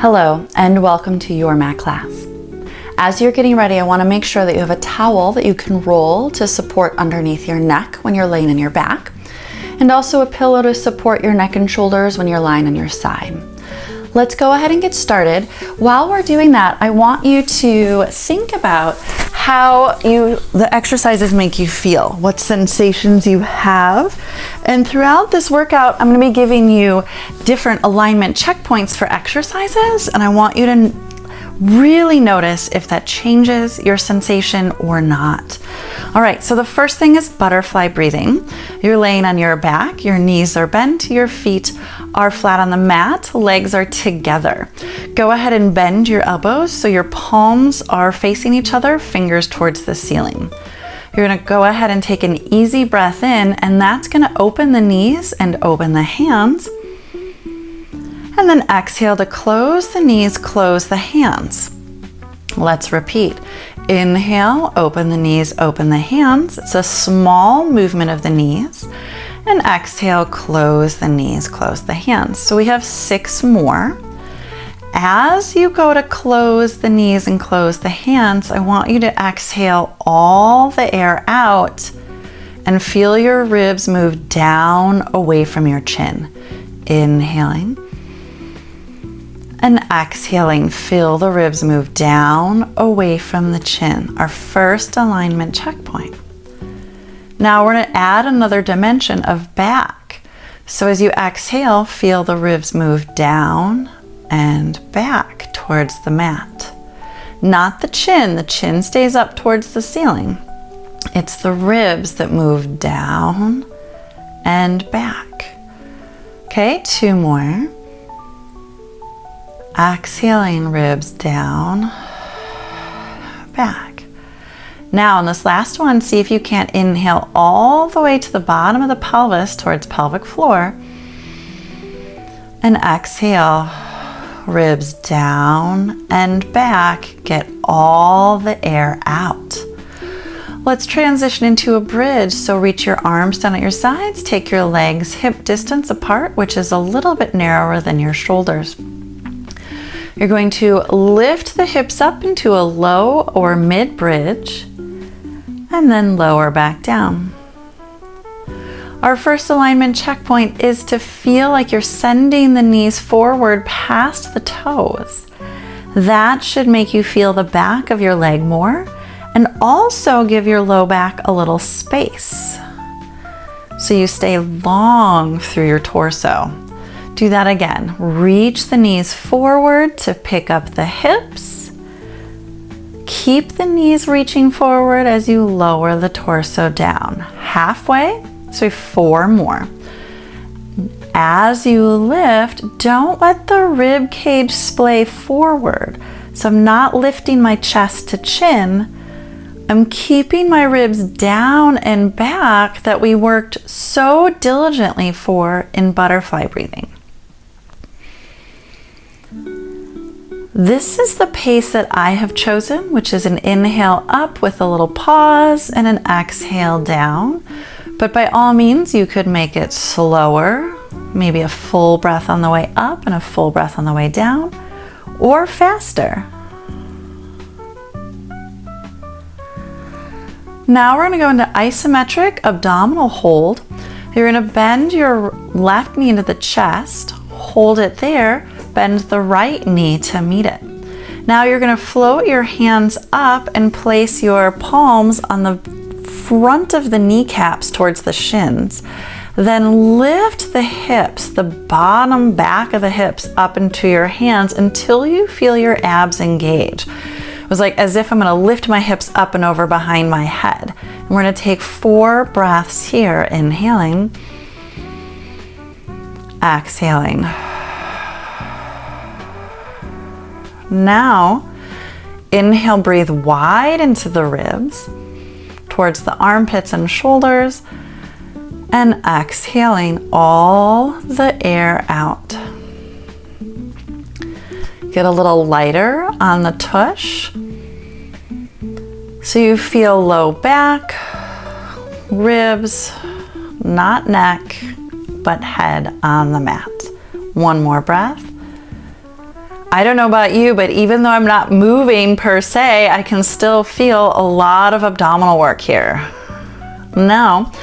Hello, and welcome to your mat class. As you're getting ready, I want to make sure that you have a towel that you can roll to support underneath your neck when you're laying on your back, and also a pillow to support your neck and shoulders when you're lying on your side. Let's go ahead and get started. While we're doing that, I want you to think about how the exercises make you feel, what sensations you have. And throughout this workout, I'm going to be giving you different alignment checkpoints for exercises, and I want you to really notice if that changes your sensation or not. All right, so the first thing is butterfly breathing. You're laying on your back, your knees are bent, your feet are flat on the mat, legs are together. Go ahead and bend your elbows so your palms are facing each other, fingers towards the ceiling. You're gonna go ahead and take an easy breath in, and that's gonna open the knees and open the hands. And then exhale to close the knees, close the hands. Let's repeat. Inhale, open the knees, open the hands. It's a small movement of the knees. And exhale, close the knees, close the hands. So we have 6 more. As you go to close the knees and close the hands, I want you to exhale all the air out and feel your ribs move down away from your chin. Inhaling. And exhaling, feel the ribs move down away from the chin. Our first alignment checkpoint. Now we're gonna add another dimension of back. So as you exhale, feel the ribs move down and back towards the mat. Not the chin stays up towards the ceiling. It's the ribs that move down and back. Okay, 2 more. Exhaling, ribs down, back. Now in this last one, see if you can't inhale all the way to the bottom of the pelvis towards pelvic floor. And exhale, ribs down and back. Get all the air out. Let's transition into a bridge. So reach your arms down at your sides. Take your legs hip distance apart, which is a little bit narrower than your shoulders. You're going to lift the hips up into a low or mid bridge and then lower back down. Our first alignment checkpoint is to feel like you're sending the knees forward past the toes. That should make you feel the back of your leg more and also give your low back a little space so you stay long through your torso. Do that again. Reach the knees forward to pick up the hips. Keep the knees reaching forward as you lower the torso down. Halfway, so 4 more. As you lift, don't let the rib cage splay forward. So I'm not lifting my chest to chin. I'm keeping my ribs down and back that we worked so diligently for in butterfly breathing. This is the pace that I have chosen, which is an inhale up with a little pause and an exhale down. But by all means, you could make it slower, maybe a full breath on the way up and a full breath on the way down, or faster. Now we're going to go into isometric abdominal hold. You're going to bend your left knee into the chest, hold it there, bend the right knee to meet it. Now you're going to float your hands up and place your palms on the front of the kneecaps towards the shins. Then lift the hips, the bottom back of the hips up into your hands until you feel your abs engage. It was like as if I'm going to lift my hips up and over behind my head. And we're going to take 4 breaths here, inhaling, exhaling. Now, inhale, breathe wide into the ribs, towards the armpits and shoulders, and exhaling all the air out. Get a little lighter on the tush, so you feel low back, ribs, not neck, but head on the mat. One more breath. I don't know about you, but even though I'm not moving per se, I can still feel a lot of abdominal work here. Now,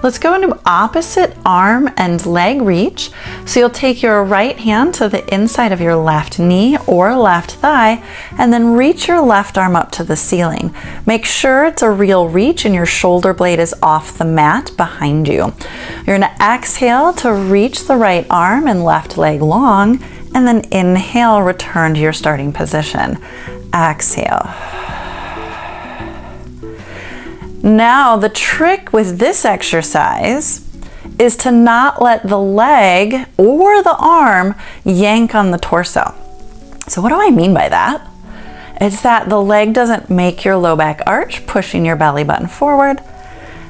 let's go into opposite arm and leg reach. So you'll take your right hand to the inside of your left knee or left thigh, and then reach your left arm up to the ceiling. Make sure it's a real reach and your shoulder blade is off the mat behind you. You're gonna exhale to reach the right arm and left leg long, and then inhale, return to your starting position. Exhale. Now, the trick with this exercise is to not let the leg or the arm yank on the torso. So what do I mean by that? It's that the leg doesn't make your low back arch, pushing your belly button forward,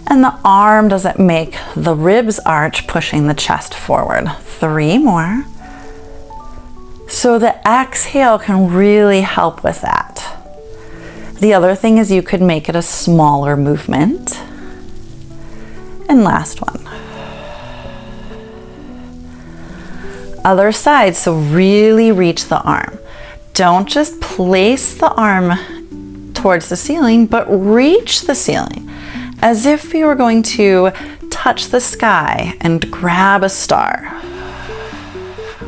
and the arm doesn't make the ribs arch, pushing the chest forward. 3 more. So the exhale can really help with that. The other thing is you could make it a smaller movement. And last one. Other side, so really reach the arm. Don't just place the arm towards the ceiling, but reach the ceiling as if you were going to touch the sky and grab a star.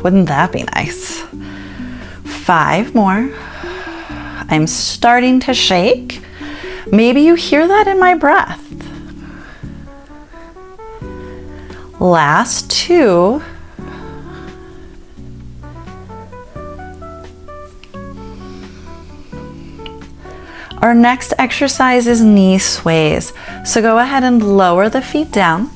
Wouldn't that be nice? 5 more. I'm starting to shake. Maybe you hear that in my breath. Last 2. Our next exercise is knee sways. So go ahead and lower the feet down.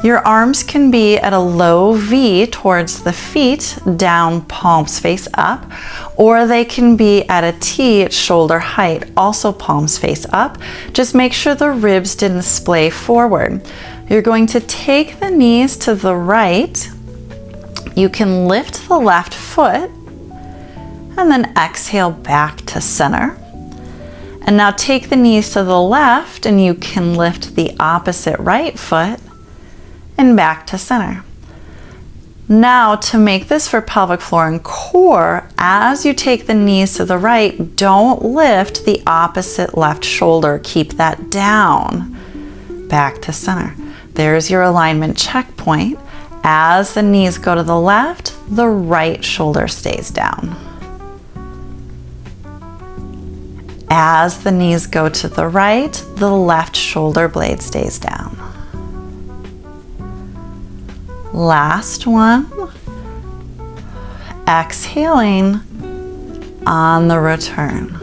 Your arms can be at a low V towards the feet, down, palms face up, or they can be at a T at shoulder height, also palms face up. Just make sure the ribs didn't splay forward. You're going to take the knees to the right. You can lift the left foot and then exhale back to center. And now take the knees to the left and you can lift the opposite right foot and back to center. Now, to make this for pelvic floor and core, as you take the knees to the right, don't lift the opposite left shoulder. Keep that down. Back to center. There's your alignment checkpoint. As the knees go to the left, the right shoulder stays down. As the knees go to the right, the left shoulder blade stays down. Last one. Exhaling on the return.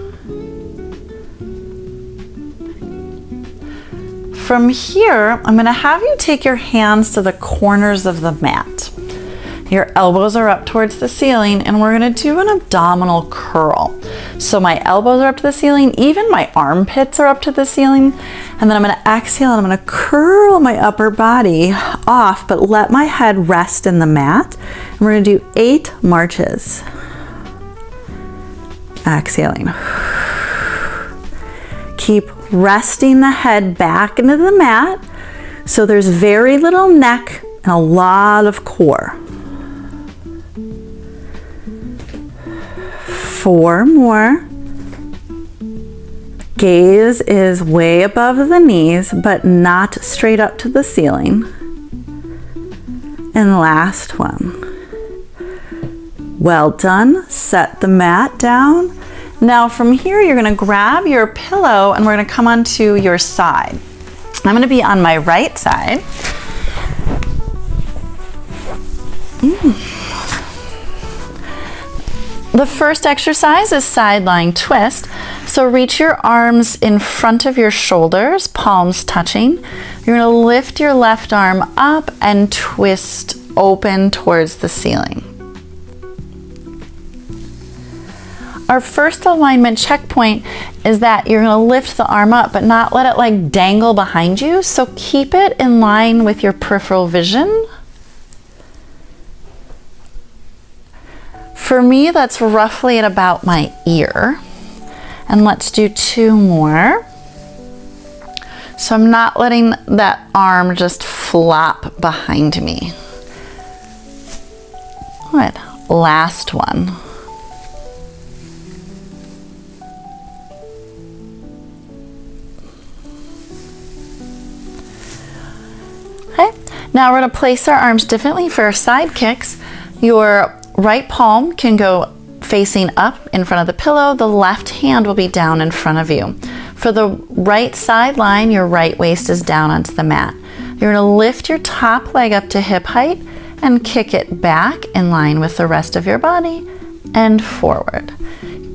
From here, I'm going to have you take your hands to the corners of the mat. Your elbows are up towards the ceiling, and we're going to do an abdominal curl. So my elbows are up to the ceiling, even my armpits are up to the ceiling. And then I'm going to exhale and I'm going to curl my upper body off, but let my head rest in the mat. And we're going to do 8 marches. Exhaling. Keep resting the head back into the mat. So there's very little neck and a lot of core. 4 more. Gaze is way above the knees, but not straight up to the ceiling. And last one. Well done. Set the mat down. Now from here, you're going to grab your pillow and we're going to come onto your side. I'm going to be on my right side. The first exercise is side lying twist. So reach your arms in front of your shoulders, palms touching. You're going to lift your left arm up and twist open towards the ceiling. Our first alignment checkpoint is that you're going to lift the arm up but not let it like dangle behind you. So keep it in line with your peripheral vision. For me, that's roughly at about my ear. And let's do 2 more. So I'm not letting that arm just flop behind me. Good. Last one. Now we're going to place our arms differently for our side kicks. Your right palm can go facing up in front of the pillow. The left hand will be down in front of you. For the right sideline, your right waist is down onto the mat. You're going to lift your top leg up to hip height and kick it back in line with the rest of your body and forward.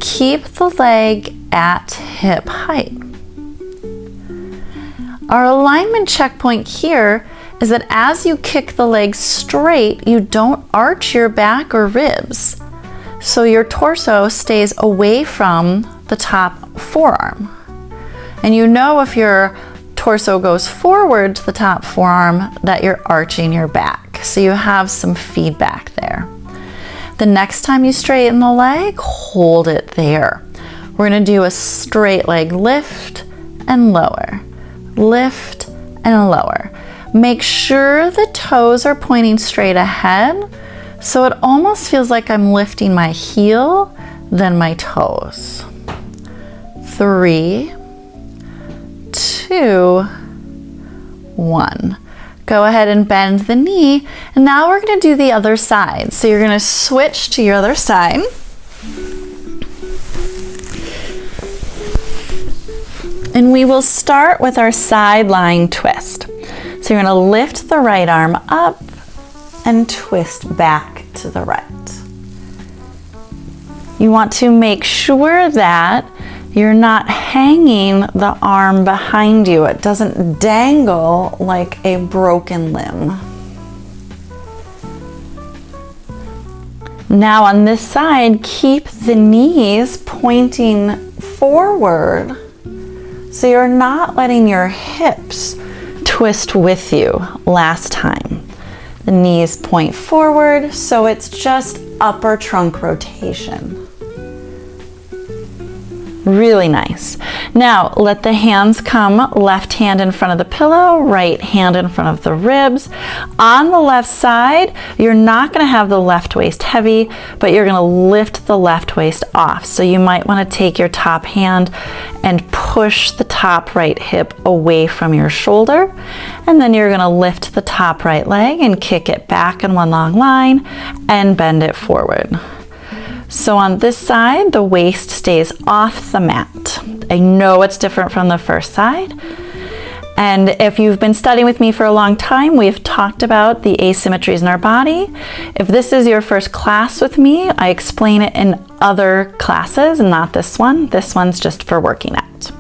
Keep the leg at hip height. Our alignment checkpoint here is that as you kick the leg straight, you don't arch your back or ribs. So your torso stays away from the top forearm. And you know if your torso goes forward to the top forearm that you're arching your back. So you have some feedback there. The next time you straighten the leg, hold it there. We're going to do a straight leg lift and lower. Lift and lower. Make sure the toes are pointing straight ahead, so it almost feels like I'm lifting my heel, then my toes. 3, 2, 1. Go ahead and bend the knee, and now we're going to do the other side. So you're going to switch to your other side. And we will start with our side lying twist. So you're going to lift the right arm up and twist back to the right. You want to make sure that you're not hanging the arm behind you. It doesn't dangle like a broken limb. Now on this side, keep the knees pointing forward so you're not letting your hips twist with you last time. The knees point forward, so it's just upper trunk rotation. Really nice. Now let the hands come, left hand in front of the pillow, right hand in front of the ribs. On the left side, you're not going to have the left waist heavy, but you're going to lift the left waist off. So you might want to take your top hand and push the top right hip away from your shoulder. And then you're going to lift the top right leg and kick it back in one long line and bend it forward. So on this side, the waist stays off the mat. I know it's different from the first side. And if you've been studying with me for a long time, we've talked about the asymmetries in our body. If this is your first class with me, I explain it in other classes, not this one. This one's just for working out.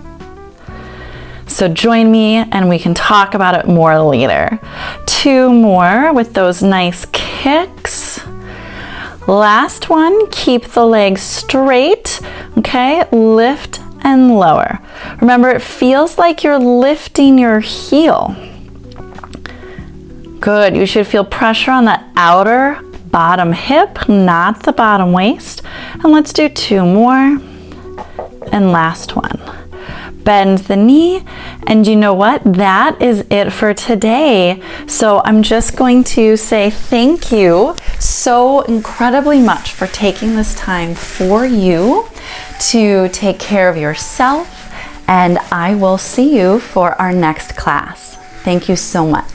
So join me and we can talk about it more later. 2 more with those nice kicks. Last one, keep the legs straight, okay? Lift and lower. Remember, it feels like you're lifting your heel. Good, you should feel pressure on the outer bottom hip, not the bottom waist. And let's do 2 more. And last one. Bend the knee, and you know what? That is it for today. So I'm just going to say thank you so incredibly much for taking this time for you to take care of yourself, and I will see you for our next class. Thank you so much.